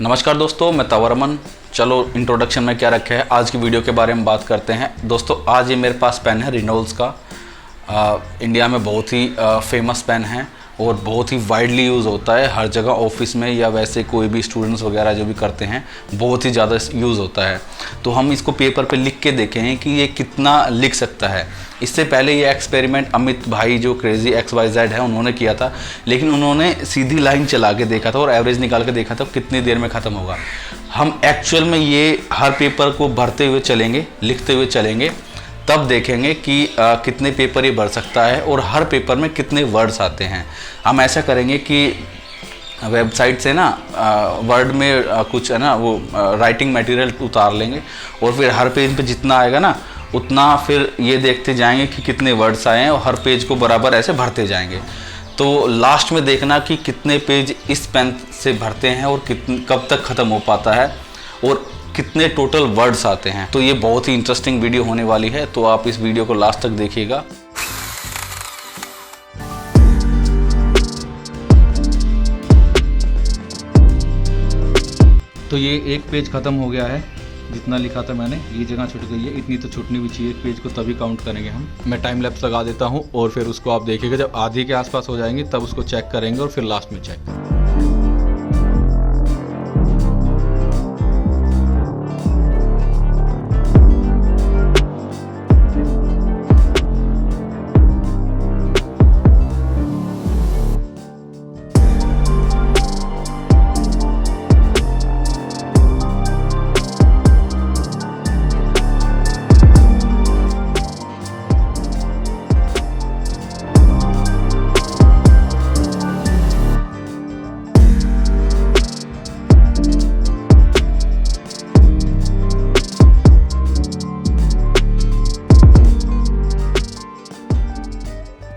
नमस्कार दोस्तों, मैं तवरमन। चलो इंट्रोडक्शन में क्या रखा है, आज की वीडियो के बारे में बात करते हैं। दोस्तों आज ये मेरे पास पेन है रिनोल्ड्स का। इंडिया में बहुत ही फेमस पेन है और बहुत ही वाइडली यूज़ होता है हर जगह, ऑफिस में या वैसे कोई भी स्टूडेंट्स वगैरह जो भी करते हैं बहुत ही ज़्यादा यूज़ होता है। तो हम इसको पेपर पे लिख के देखे हैं कि ये कितना लिख सकता है। इससे पहले ये एक्सपेरिमेंट अमित भाई जो क्रेजी XYZ है उन्होंने किया था, लेकिन उन्होंने सीधी लाइन चला के देखा था और एवरेज निकाल के देखा था कितनी देर में ख़त्म होगा। हम एक्चुअल में ये हर पेपर को भरते हुए चलेंगे, लिखते हुए चलेंगे, तब देखेंगे कि कितने पेपर ये भर सकता है और हर पेपर में कितने वर्ड्स आते हैं। हम ऐसा करेंगे कि वेबसाइट से ना वर्ड में कुछ है ना वो राइटिंग मटेरियल उतार लेंगे और फिर हर पेज पे जितना आएगा ना उतना फिर ये देखते जाएंगे कि कितने वर्ड्स आए हैं और हर पेज को बराबर ऐसे भरते जाएंगे। तो लास्ट में देखना कि कितने पेज इस पेन से भरते हैं और कब तक ख़त्म हो पाता है और कितने टोटल वर्ड्स आते हैं। तो ये बहुत ही इंटरेस्टिंग वीडियो होने वाली है, तो आप इस वीडियो को लास्ट तक देखिएगा। तो ये एक पेज ख़त्म हो गया है, जितना लिखा था मैंने ये जगह छूट गई है, इतनी तो छूटनी भी चाहिए एक पेज को, तभी काउंट करेंगे हम। मैं टाइम लैप्स लगा देता हूँ और फिर उसको आप देखिएगा, जब आधी के आसपास हो जाएंगे तब उसको चेक करेंगे और फिर लास्ट में चेक करेंगे।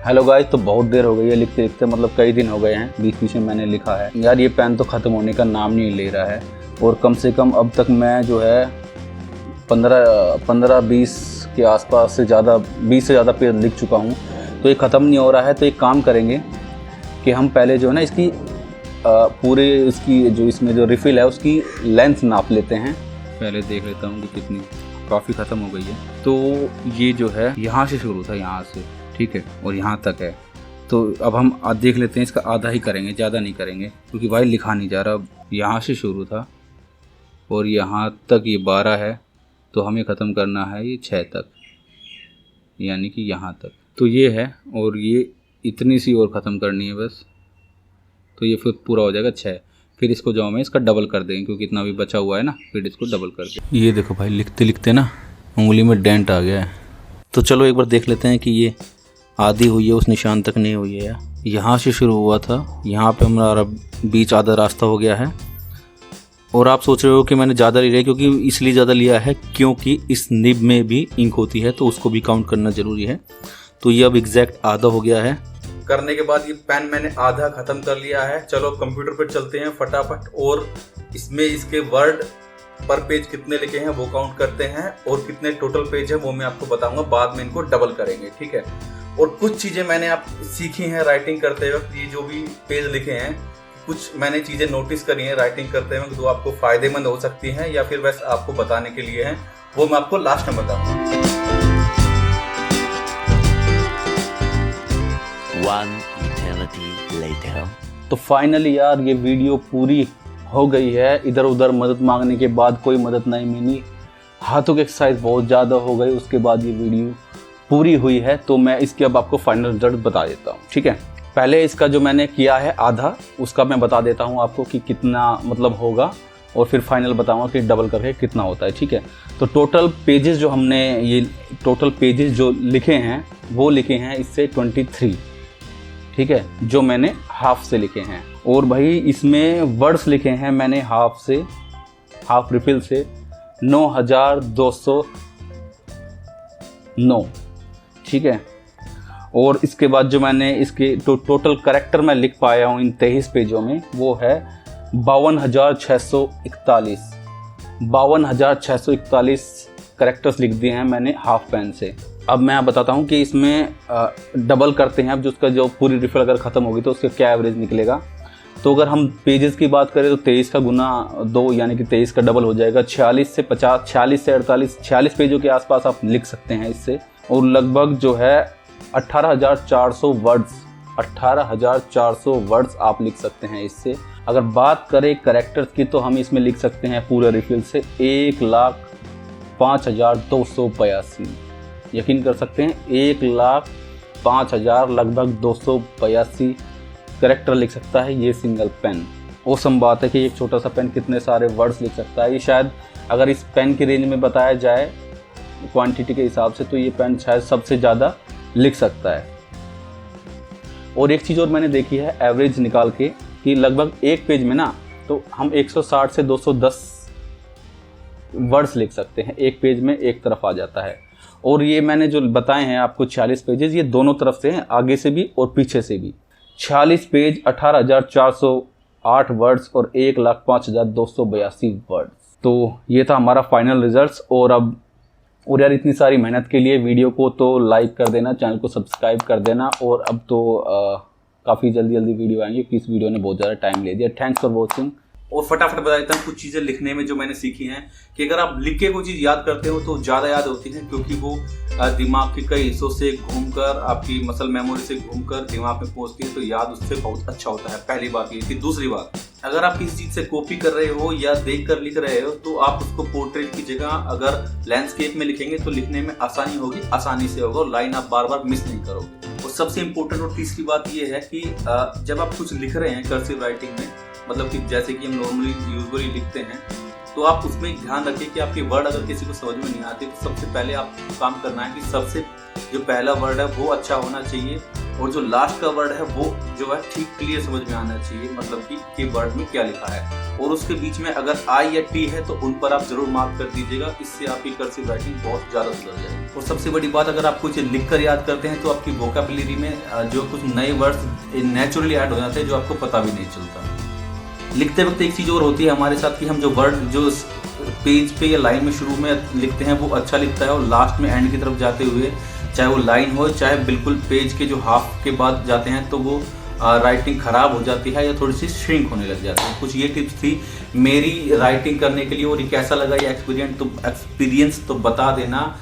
हेलो गाइस, तो बहुत देर हो गई है लिखते लिखते, मतलब कई दिन हो गए हैं, बीच बीच में मैंने लिखा है। यार ये पेन तो ख़त्म होने का नाम नहीं ले रहा है और कम से कम अब तक मैं जो है 15-20 के आसपास से ज़्यादा 20 से ज़्यादा पेज लिख चुका हूँ। तो ये ख़त्म नहीं हो रहा है। तो एक काम करेंगे कि हम पहले जो है ना इसकी पूरे इसकी जो इसमें जो रिफ़िल है उसकी लेंथ नाप लेते हैं। पहले देख लेता हूँ कि कितनी, काफ़ी ख़त्म हो गई है। तो ये जो है यहाँ से शुरू था, यहाँ से, ठीक है, और यहाँ तक है। तो अब हम देख लेते हैं, इसका आधा ही करेंगे, ज़्यादा नहीं करेंगे क्योंकि भाई लिखा नहीं जा रहा। अब यहाँ से शुरू था और यहाँ तक ये 12 है, तो हमें ख़त्म करना है ये 6 तक, यानी कि यहाँ तक। तो ये है और ये इतनी सी और ख़त्म करनी है बस, तो ये फिर पूरा हो जाएगा 6। फिर इसको जो हमें इसका डबल कर देंगे क्योंकि इतना भी बचा हुआ है ना, फिर इसको डबल कर देंगे। ये देखो भाई, लिखते लिखते ना उंगली में डेंट आ गया है। तो चलो एक बार देख लेते हैं कि ये आधी हुई है, उस निशान तक नहीं हुई है या यहाँ से शुरू हुआ था, यहाँ पे हमारा बीच आधा रास्ता हो गया है। और आप सोच रहे हो कि मैंने ज़्यादा लिया है, क्योंकि इसलिए ज़्यादा लिया है क्योंकि इस निब में भी इंक होती है, तो उसको भी काउंट करना ज़रूरी है। तो ये अब एग्जैक्ट आधा हो गया है। करने के बाद ये पेन मैंने आधा ख़त्म कर लिया है। चलो कंप्यूटर पर चलते हैं फटाफट और इसमें इसके वर्ड पर पेज कितने लिखे हैं वो काउंट करते हैं और कितने टोटल पेज है वो मैं आपको बताऊंगा। बाद में इनको डबल करेंगे, ठीक है। और कुछ चीज़ें मैंने आप सीखी हैं राइटिंग करते वक्त, ये जो भी पेज लिखे हैं कुछ मैंने चीज़ें नोटिस करी हैं राइटिंग करते वक्त, जो आपको फ़ायदेमंद हो सकती हैं या फिर बस आपको बताने के लिए हैं, वो मैं आपको लास्ट में बताऊँगा। One eternity later. तो फाइनली यार ये वीडियो पूरी हो गई है। इधर उधर मदद मांगने के बाद कोई मदद नहीं मिली, हाथों की एक्सरसाइज बहुत ज़्यादा हो गई, उसके बाद ये वीडियो पूरी हुई है। तो मैं इसके अब आपको फाइनल रिजल्ट बता देता हूँ, ठीक है। पहले इसका जो मैंने किया है आधा, उसका मैं बता देता हूँ आपको कि कितना मतलब होगा और फिर फाइनल बताऊँगा कि डबल करके कितना होता है, ठीक है। तो टोटल पेजेस जो हमने ये टोटल पेजेस जो लिखे हैं वो लिखे हैं इससे 23, ठीक है, जो मैंने हाफ से लिखे हैं। और भाई इसमें वर्ड्स लिखे हैं मैंने हाफ से, हाफ रिफिल से 9209, ठीक है। और इसके बाद जो मैंने इसके टोटल करेक्टर मैं लिख पाया हूँ इन 23 पेजों में वो है 52,641 करेक्टर्स लिख दिए हैं मैंने हाफ पेन से। अब मैं बताता हूँ कि इसमें डबल करते हैं, अब जो उसका जो पूरी रिफिल अगर ख़त्म होगी तो उसका क्या एवरेज निकलेगा। तो अगर हम पेजेस की बात करें तो 23 का गुना 2 यानी कि 23 का डबल हो जाएगा। 46 से 50, 46 से 48, 46 पेजों के आसपास आप लिख सकते हैं इससे। और लगभग जो है 18,400 वर्ड्स, 18,400 वर्ड्स आप लिख सकते हैं इससे। अगर बात करें कैरेक्टर्स की तो हम इसमें लिख सकते हैं पूरे रिफिल से 1,05,282। यकीन कर सकते हैं 1,05,000 लगभग 282 कैरेक्टर लिख सकता है ये सिंगल पेन। औसम बात है कि एक छोटा सा पेन कितने सारे वर्ड्स लिख सकता है। ये शायद अगर इस पेन की रेंज में बताया जाए क्वांटिटी के हिसाब से तो ये पेन शायद सबसे ज़्यादा लिख सकता है। और एक चीज़ और मैंने देखी है एवरेज निकाल के कि लगभग एक पेज में ना तो हम 160 से 210 वर्ड्स लिख सकते हैं। एक पेज में एक तरफ आ जाता है। और ये मैंने जो बताए हैं आपको 46 पेजेस, ये दोनों तरफ से हैं, आगे से भी और पीछे से भी। 46 पेज, 18,408 वर्ड्स और 1,05,282 वर्ड्स। तो ये था हमारा फाइनल रिजल्ट्स। और यार इतनी सारी मेहनत के लिए वीडियो को तो लाइक कर देना, चैनल को सब्सक्राइब कर देना। और अब तो काफ़ी जल्दी वीडियो आएंगे क्योंकि इस वीडियो ने बहुत ज़्यादा टाइम ले दिया। Thanks for watching. और फटाफट बता देता हूँ कुछ चीज़ें लिखने में जो मैंने सीखी हैं कि अगर आप लिख के कोई चीज़ याद करते हो तो ज़्यादा याद होती है, क्योंकि वो दिमाग के कई हिस्सों से घूमकर आपकी मसल मेमोरी से घूमकर दिमाग में पहुँचती है, तो याद उससे बहुत अच्छा होता है। पहली बात ये थी। दूसरी बात, अगर आप किसी चीज़ से कॉपी कर रहे हो या देख कर लिख रहे हो तो आप उसको पोर्ट्रेट की जगह अगर लैंडस्केप में लिखेंगे तो लिखने में आसानी होगी, आसानी से होगा और लाइन आप बार बार मिस नहीं करोगे। और सबसे इम्पोर्टेंट और तीसरी बात ये है कि जब आप कुछ लिख रहे हैं कर्सिव राइटिंग में, मतलब कि जैसे कि हम नॉर्मली यूजुअली लिखते हैं, तो आप उसमें ध्यान रखिए कि आपके वर्ड अगर किसी को समझ में नहीं आते तो सबसे पहले आपको काम करना है कि सबसे जो पहला वर्ड है वो अच्छा होना चाहिए और जो लास्ट का वर्ड है वो जो है ठीक क्लियर समझ में आना चाहिए, मतलब कि वर्ड में क्या लिखा है। और उसके बीच में अगर आई या टी है तो उन पर आप जरूर मार्क कर दीजिएगा, इससे आपकी कर्सिव राइटिंग बहुत ज़्यादा सुधर जाएगी। और सबसे बड़ी बात, अगर आप कुछ लिख कर याद करते हैं तो आपकी वोकैबुलरी में जो कुछ नए वर्ड्स नेचुरली ऐड हो जाते हैं जो आपको पता भी नहीं चलता। लिखते वक्त एक चीज़ और होती है हमारे साथ कि हम जो वर्ड जो पेज पे या लाइन में शुरू में लिखते हैं वो अच्छा लिखता है और लास्ट में एंड की तरफ जाते हुए, चाहे वो लाइन हो चाहे बिल्कुल पेज के जो हाफ के बाद जाते हैं, तो वो राइटिंग ख़राब हो जाती है या थोड़ी सी श्रिंक होने लग जाती है। कुछ ये टिप्स थी मेरी राइटिंग करने के लिए। और ये कैसा लगा ये एक्सपीरियंस तो बता देना।